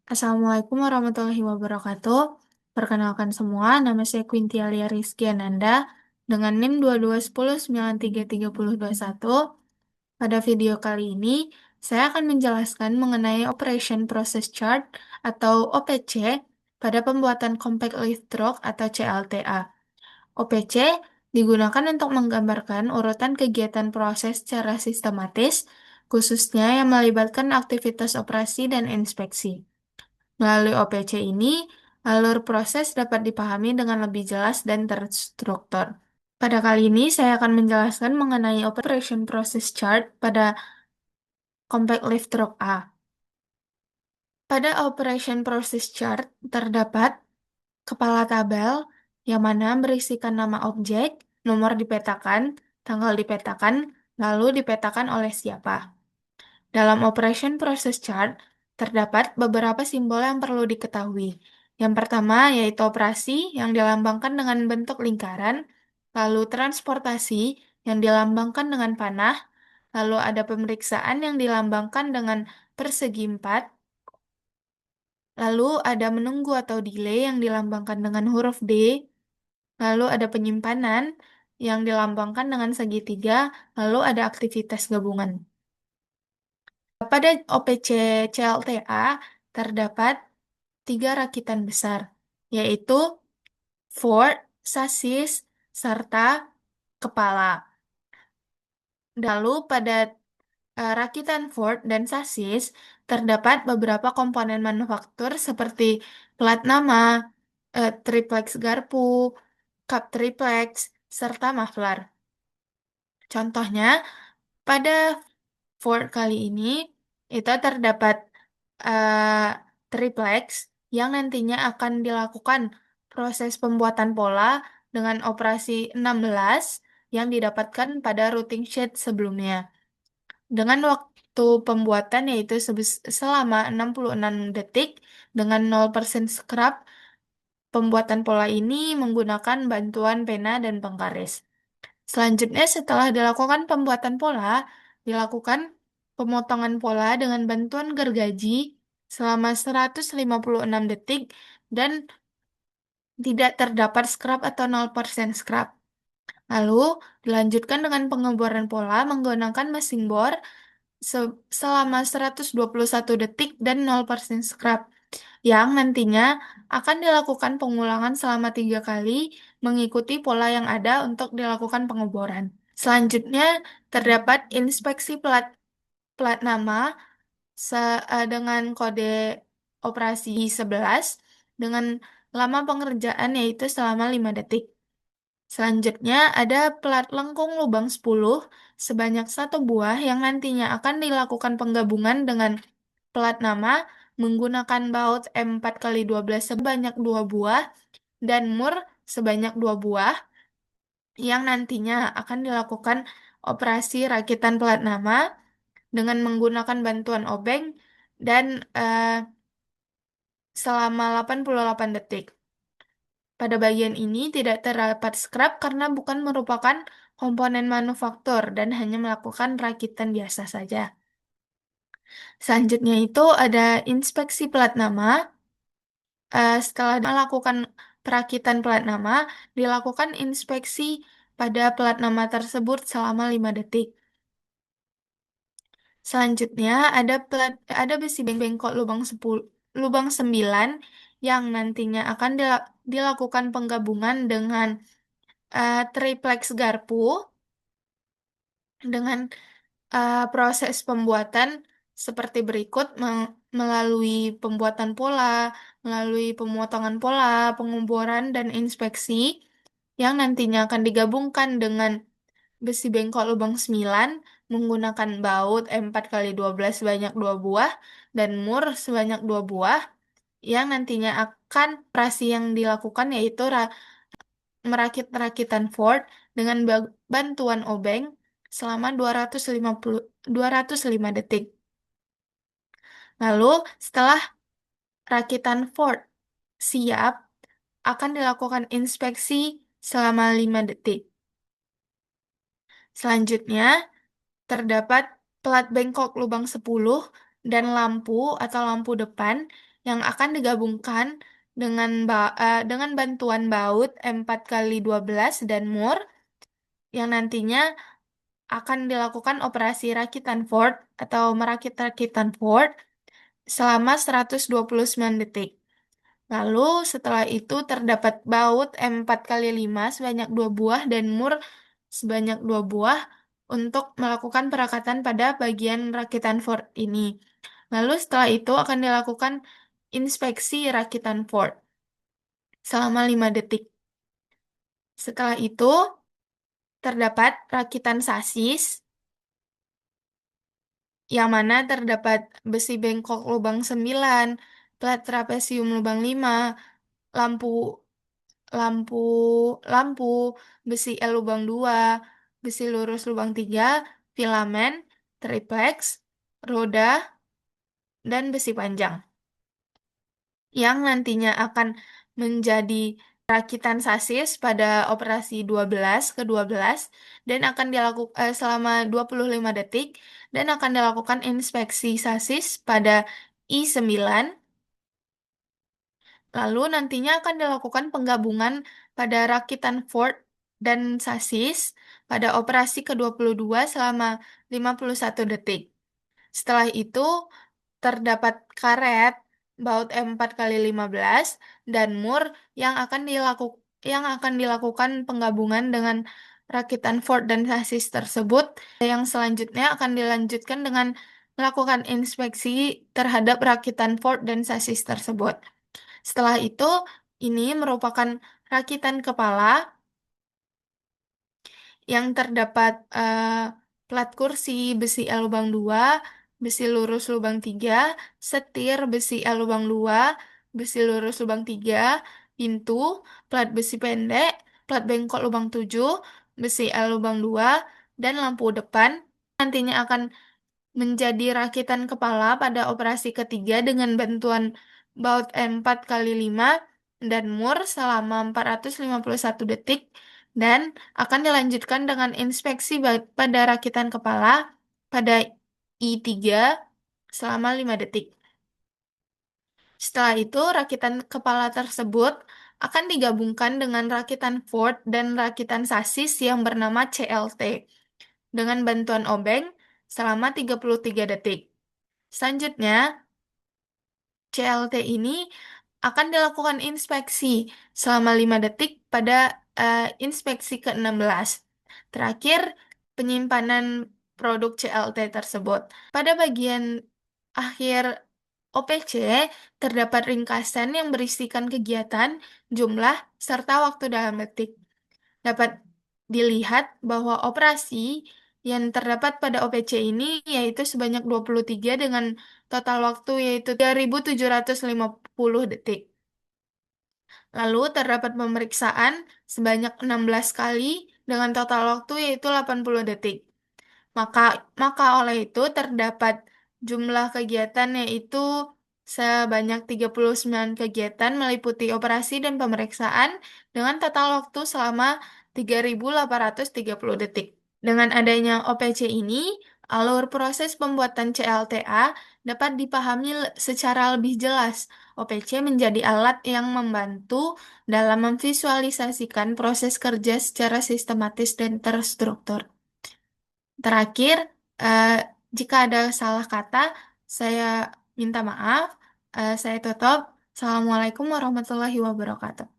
Assalamualaikum warahmatullahi wabarakatuh. Perkenalkan semua, nama saya Quintialia Rizky Ananda dengan NIM 2210933021. Pada video kali ini, saya akan menjelaskan mengenai Operation Process Chart atau OPC pada pembuatan Compact Lift Truck atau CLTA. OPC digunakan untuk menggambarkan urutan kegiatan proses secara sistematis, khususnya yang melibatkan aktivitas operasi dan inspeksi. Melalui OPC ini, alur proses dapat dipahami dengan lebih jelas dan terstruktur. Pada kali ini, saya akan menjelaskan mengenai Operation Process Chart pada Compact Lift Truck A. Pada Operation Process Chart, terdapat kepala tabel yang mana berisikan nama objek, nomor dipetakan, tanggal dipetakan, lalu dipetakan oleh siapa. Dalam Operation Process Chart, terdapat beberapa simbol yang perlu diketahui. Yang pertama yaitu operasi yang dilambangkan dengan bentuk lingkaran, lalu transportasi yang dilambangkan dengan panah, lalu ada pemeriksaan yang dilambangkan dengan persegi 4, lalu ada menunggu atau delay yang dilambangkan dengan huruf D, lalu ada penyimpanan yang dilambangkan dengan segitiga, lalu ada aktivitas gabungan. Pada OPC CLTA terdapat tiga rakitan besar, yaitu Ford, sasis, serta kepala. Lalu pada rakitan Ford dan sasis terdapat beberapa komponen manufaktur seperti plat nama, triplex garpu, kap triplex, serta muffler. Contohnya, pada Ford kali ini itu terdapat eh, triplex yang nantinya akan dilakukan proses pembuatan pola dengan operasi 16 yang didapatkan pada routing sheet sebelumnya. Dengan waktu pembuatan yaitu selama 66 detik dengan 0% scrap, pembuatan pola ini menggunakan bantuan pena dan penggaris. Selanjutnya, setelah dilakukan pembuatan pola, dilakukan pemotongan pola dengan bantuan gergaji selama 156 detik dan tidak terdapat scrap atau 0% scrap. Lalu, dilanjutkan dengan pengeboran pola menggunakan mesin bor selama 121 detik dan 0% scrap, yang nantinya akan dilakukan pengulangan selama 3 kali mengikuti pola yang ada untuk dilakukan pengeboran. Selanjutnya, terdapat inspeksi plat plat nama dengan kode operasi 11 dengan lama pengerjaan yaitu selama 5 detik. Selanjutnya, ada plat lengkung lubang 10 sebanyak 1 buah yang nantinya akan dilakukan penggabungan dengan plat nama menggunakan baut M4x12 sebanyak 2 buah dan mur sebanyak 2 buah yang nantinya akan dilakukan operasi rakitan plat nama dengan menggunakan bantuan obeng dan selama 88 detik. Pada bagian ini tidak terdapat scrap karena bukan merupakan komponen manufaktur dan hanya melakukan rakitan biasa saja. Selanjutnya itu ada inspeksi plat nama. Setelah melakukan perakitan plat nama, dilakukan inspeksi pada plat nama tersebut selama 5 detik. Selanjutnya ada besi bengkok lubang 10, lubang 9 yang nantinya akan dilakukan penggabungan dengan triplex garpu dengan proses pembuatan seperti berikut melalui pembuatan pola, melalui pemotongan pola, pengeboran dan inspeksi yang nantinya akan digabungkan dengan besi bengkok lubang 9 menggunakan baut M4x12 sebanyak 2 buah dan mur sebanyak 2 buah yang nantinya akan operasi yang dilakukan yaitu merakit rakitan Ford dengan bantuan obeng selama 205 detik. Lalu setelah rakitan Ford siap, akan dilakukan inspeksi selama 5 detik. Selanjutnya, terdapat plat bengkok lubang 10 dan lampu atau lampu depan yang akan digabungkan dengan bantuan baut 4 kali 12 dan mur yang nantinya akan dilakukan operasi rakitan Ford atau merakit rakitan Ford selama 129 detik. Lalu setelah itu terdapat baut M4 kali 5 sebanyak 2 buah dan mur sebanyak 2 buah untuk melakukan perakatan pada bagian rakitan Ford ini. Lalu setelah itu akan dilakukan inspeksi rakitan Ford selama 5 detik. Setelah itu terdapat rakitan sasis yang mana terdapat besi bengkok lubang 9, plat trapesium lubang 5, lampu lampu lampu, besi L lubang 2, besi lurus lubang 3, filamen, triplex, roda, dan besi panjang yang nantinya akan menjadi rakitan sasis pada operasi 12 ke 12 dan akan dilakukan selama 25 detik dan akan dilakukan inspeksi sasis pada I9. Lalu nantinya akan dilakukan penggabungan pada rakitan Ford dan sasis pada operasi ke-22 selama 51 detik. Setelah itu terdapat karet baut M4 kali 15 dan mur yang akan dilakukan penggabungan dengan rakitan Ford dan sasis tersebut. Yang selanjutnya akan dilanjutkan dengan melakukan inspeksi terhadap rakitan Ford dan sasis tersebut. Setelah itu, ini merupakan rakitan kepala yang terdapat plat kursi besi L lubang 2, besi lurus lubang 3, setir besi L lubang 2, besi lurus lubang 3, pintu, plat besi pendek, plat bengkok lubang 7, besi L lubang 2, dan lampu depan nantinya akan menjadi rakitan kepala pada operasi ketiga dengan bantuan baut M4 kali 5 dan mur selama 451 detik dan akan dilanjutkan dengan inspeksi pada rakitan kepala pada I3 selama 5 detik. Setelah itu, rakitan kepala tersebut akan digabungkan dengan rakitan Ford dan rakitan sasis yang bernama CLT dengan bantuan obeng selama 33 detik. Selanjutnya, CLT ini akan dilakukan inspeksi selama 5 detik pada inspeksi ke-16. Terakhir, penyimpanan produk CLT tersebut. Pada bagian akhir OPC, terdapat ringkasan yang berisikan kegiatan, jumlah, serta waktu dalam detik. Dapat dilihat bahwa operasi yang terdapat pada OPC ini yaitu sebanyak 23 dengan total waktu yaitu 3.750 detik. Lalu terdapat pemeriksaan sebanyak 16 kali dengan total waktu yaitu 80 detik. Maka maka oleh itu terdapat jumlah kegiatan yaitu sebanyak 39 kegiatan meliputi operasi dan pemeriksaan dengan total waktu selama 3.830 detik. Dengan adanya OPC ini, alur proses pembuatan CLTA dapat dipahami secara lebih jelas. OPC menjadi alat yang membantu dalam memvisualisasikan proses kerja secara sistematis dan terstruktur. Terakhir, eh, jika ada salah kata, saya minta maaf. Saya tutup. Assalamualaikum warahmatullahi wabarakatuh.